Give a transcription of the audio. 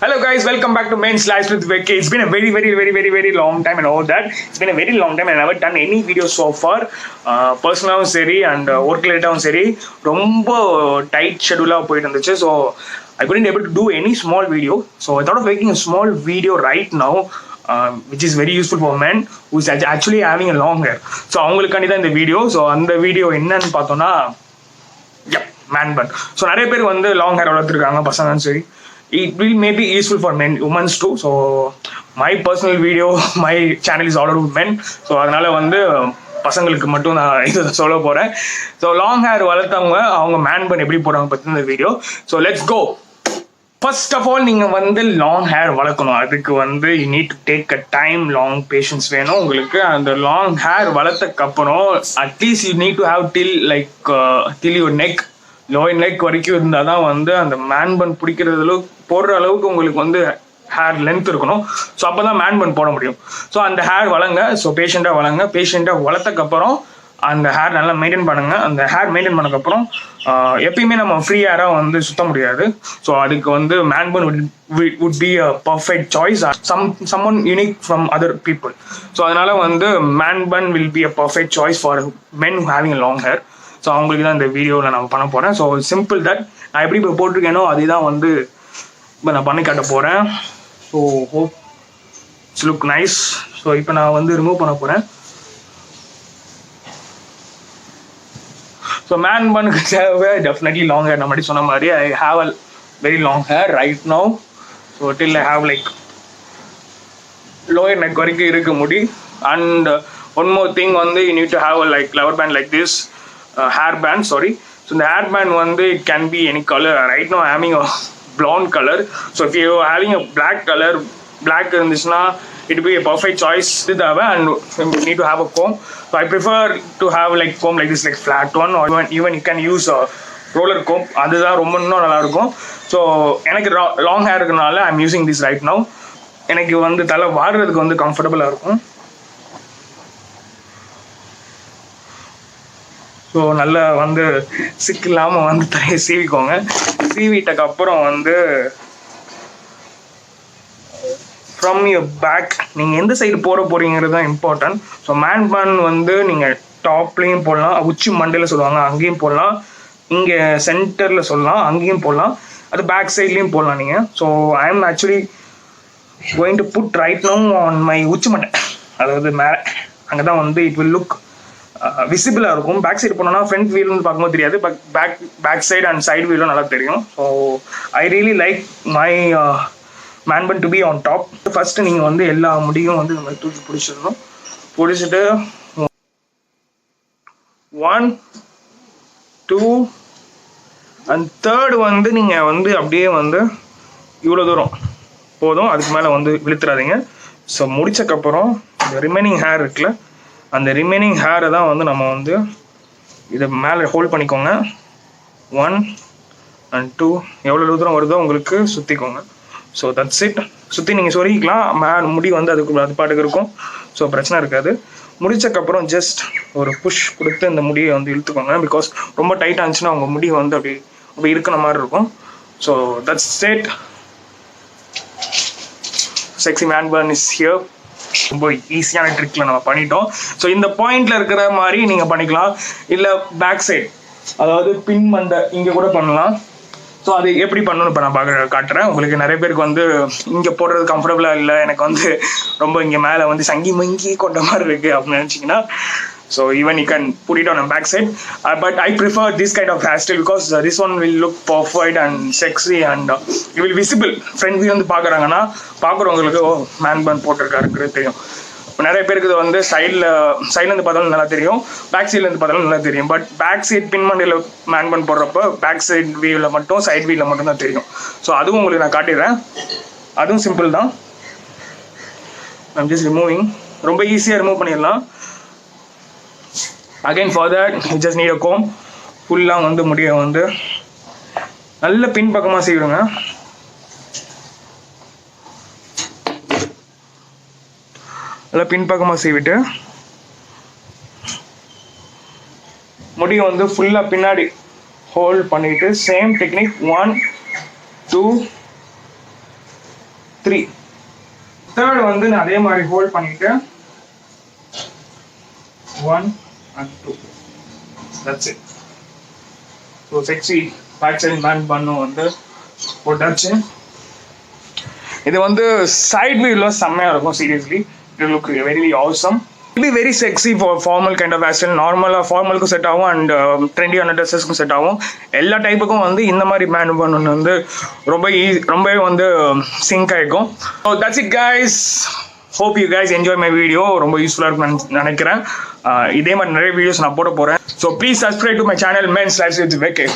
Hello guys, welcome back to Men's Lives with Vicky. It's been a very long time and all that. It's been a very long time and I haven't done any videos so far. Personal seri and work related seri. Rombo tight schedule போயிட்டு இருந்துச்சு. So I couldn't able to do any small video. So I thought of making a small video right now. Which is very useful for men who is actually having a long hair. So அவங்களுக்காண்டி தான் இந்த video. So அந்த video என்னன்னு பார்த்தோம்னா man பன். So நிறைய பேர் வந்து long hair வளர்த்துருக்காங்க பசங்க. சரி, it will maybe useful for men, women's too. So my personal video, my channel is all about men. So அதனால வந்து பசங்களுக்கு மட்டும் நான் இதை சொல்ல போகிறேன். ஸோ லாங் ஹேர் வளர்த்தவங்க அவங்க மேன் பன் எப்படி போடுறாங்க பற்றி இந்த video. So let's go. First of all நீங்கள் வந்து லாங் ஹேர் வளர்க்கணும். அதுக்கு வந்து you need to take a time, long patience வேணும் உங்களுக்கு. அந்த லாங் ஹேர் வளர்த்தக்கப்புறம் at least you need to have till your neck, lower neck வரைக்கும் இருந்தால் தான் வந்து அந்த மேன் பன் பிடிக்கிறது போடுற அளவுக்கு உங்களுக்கு வந்து ஹேர் லென்த் இருக்கணும். ஸோ அப்போ தான் மேன் பன் போட முடியும். ஸோ அந்த ஹேர் வளங்க. ஸோ பேஷண்ட்டாக வளர்த்தக்கப்புறம் அந்த ஹேர் நல்லா மெயின்டைன் பண்ணுங்க. அந்த ஹேர் மெயின்டைன் பண்ணக்கப்புறம் எப்பயுமே நம்ம ஃப்ரீ ஹேராக வந்து சுத்த முடியாது. ஸோ அதுக்கு வந்து man bun would be a perfect choice. Someone unique from other people. So அதனால வந்து man bun will be a perfect choice for men having a long hair. So அவங்களுக்கு தான் இந்த வீடியோவில் நான் பண்ண போகிறேன். ஸோ சிம்பிள் தட் நான் எப்படி இப்போ போட்டிருக்கேனோ அதே தான் வந்து இப்போ நான் பண்ணி காட்ட போகிறேன். So hope it's look nice. So இப்போ நான் வந்து ரிமூவ் பண்ண போகிறேன். ஸோ மேன் பண்ணுக்கு தேவை டெஃபினெட்லி லாங் ஹேர். நான் மட்டும் சொன்ன மாதிரி I have a very long hair right now. So till I have like lower neck வரைக்கும் இருக்க முடி. அண்ட் ஒன் மோர் திங் வந்து you need to have like lover band like this hair band. So the hair band வந்து it can be any color. Right now I'm having a blonde color. So if you are having a black color, black இருந்துச்சுன்னா it will be a perfect choice. And you need to have a comb. So I prefer to have like comb like this, like flat one, or even you can use a roller comb. அதுதான் ரொம்ப இன்னும் நல்லா இருக்கும். So எனக்கு long hair இருக்கனால I'm using this right now. எனக்கு வந்து தலை வாடுறதுக்கு வந்து கம்ஃபர்டபுளாக இருக்கும். ஸோ நல்லா வந்து சிக்கு இல்லாமல் வந்து தலையை சீவிக்கோங்க. சீவிட்டக்கு அப்புறம் வந்து ஃப்ரம் யுவர் பேக் நீங்கள் எந்த சைடு போகிறீங்கிறது தான் இம்பார்ட்டன்ட். ஸோ மேன் பன் வந்து நீங்கள் டாப்லேயும் போடலாம், உச்சி மண்டையில் சொல்லுவாங்க அங்கேயும் போடலாம், இங்கே சென்டரில் சொல்லலாம் அங்கேயும் போடலாம், அது பேக் சைட்லேயும் போடலாம் நீங்கள். So I am actually going to put right now on my உச்சி மண்டை, அதாவது மேலே. அங்கே தான் வந்து இட் வில் லுக் விசிபிளாக இருக்கும். பேக் சைடு போனோம்னா ஃப்ரண்ட் வீல்னு பார்க்கும்போது தெரியாது, but back side and side வீலும் நல்லா தெரியும். So I really like my man bun to be on top. First நீங்கள் வந்து எல்லா முடியும் வந்து இந்த மாதிரி தூக்கி பிடிச்சிடணும். பிடிச்சிட்டு 1 2 and 3rd வந்து நீங்கள் வந்து அப்படியே வந்து இவ்வளோ தூரம் போதும், அதுக்கு மேலே வந்து இழுத்துறாதீங்க. ஸோ முடிச்சக்கப்புறம் இந்த ரிமைனிங் ஹேர் இருக்குல்ல, அந்த ரிமைனிங் ஹேரை தான் வந்து நம்ம வந்து இதை மேலே ஹோல்ட் பண்ணிக்கோங்க. 1 and 2 எவ்வளோ தூரம் வருதோ உங்களுக்கு சுற்றிக்கோங்க. So that's it. சுற்றி நீங்கள் சொருகிக்கலாம். முடி வந்து அது பாட்டுக்கு இருக்கும். ஸோ பிரச்சனை இருக்காது. முடிச்சக்கப்புறம் ஜஸ்ட் ஒரு புஷ் கொடுத்து இந்த முடியை வந்து இழுத்துக்கோங்க. பிகாஸ் ரொம்ப டைட்டாக இருந்துச்சுன்னா உங்கள் முடி வந்து அப்படி இருக்கிற மாதிரி இருக்கும். So that's it. Sexy man bun is here. ரொம்ப ஈஸியான ட்ரிக்ல நம்ம பண்ணிட்டோம். ஸோ இந்த பாயிண்ட்ல இருக்கிற மாதிரி நீங்க பண்ணிக்கலாம். இல்லை பேக் சைட், அதாவது பின் மண்டை இங்கே கூட பண்ணலாம். ஸோ அது எப்படி பண்ணணும்னு இப்போ நான் காட்டுறேன் உங்களுக்கு. நிறைய பேருக்கு வந்து இங்கே போடுறது கம்ஃபர்டபுளாக இல்லை, எனக்கு வந்து ரொம்ப இங்கே மேலே வந்து சங்கி மங்கி கொண்ட மாதிரி இருக்குது அப்படின்னு நினச்சிங்கன்னா, so even you can put it on a back side, but I prefer this kind of hairstyle because this one will look perfect and sexy and it will visible. Front view வந்து பார்க்குறாங்கன்னா பார்க்குறவங்களுக்கு ஓ man பன் போட்டிருக்காருங்கிறது தெரியும். நிறைய பேருக்கு வந்து சைட்லேருந்து பார்த்தாலும் நல்லா தெரியும், பேக் சைட்லேருந்து பார்த்தாலும் நல்லா தெரியும். பட் பேக் சைட் பின் மண்டியில் மேன் பன் போடுறப்போ பேக் சைட் வியூவில் மட்டும் சைட் வியூவில் மட்டும் தான் தெரியும். ஸோ அதுவும் உங்களுக்கு நான் காட்டிடுறேன். அதுவும் சிம்பிள் தான். I'm just removing. ரொம்ப ஈஸியாக ரிமூவ் பண்ணிடலாம். Again for that you just need a comb. ஃபுல்லாக வந்து முடியை வந்து நல்ல பின்பக்கமாக செய்யுங்க. நல்லா பின்பக்கமாக செய்விட்டு முடியை வந்து ஃபுல்லாக பின்னாடி ஹோல்ட் பண்ணிவிட்டு சேம் டெக்னிக் 1 2 3. தேர்ட் வந்து நான் அதே மாதிரி ஹோல்ட் பண்ணிட்டு 1 and 2. That's it. So sexy back side man bun வந்து போட்டாச்சு. இது வந்து சைட் வியூல செம்மையா இருக்கும். Seriously it look very awesome. It will be very sexy for formal kind of hairstyle. நார்மலாக ஃபார்மலுக்கும் செட் ஆகும் அண்ட் ட்ரெண்டியான ட்ரெஸ்ஸஸ்க்கும் செட் ஆகும். எல்லா டைப்புக்கும் வந்து இந்த மாதிரி மேன் பண்ணு வந்து ரொம்பவே வந்து சிங்க் ஆகிக்கும். So that's it guys. Hope you guys enjoy my video. ரொம்ப யூஸ்ஃபுல்லாக இருக்கும்னு நினைக்கிறேன். இதே மாதிரி நிறைய வீடியோஸ் நான் போட போகிறேன். So please subscribe to my channel men's life with வெக்கே.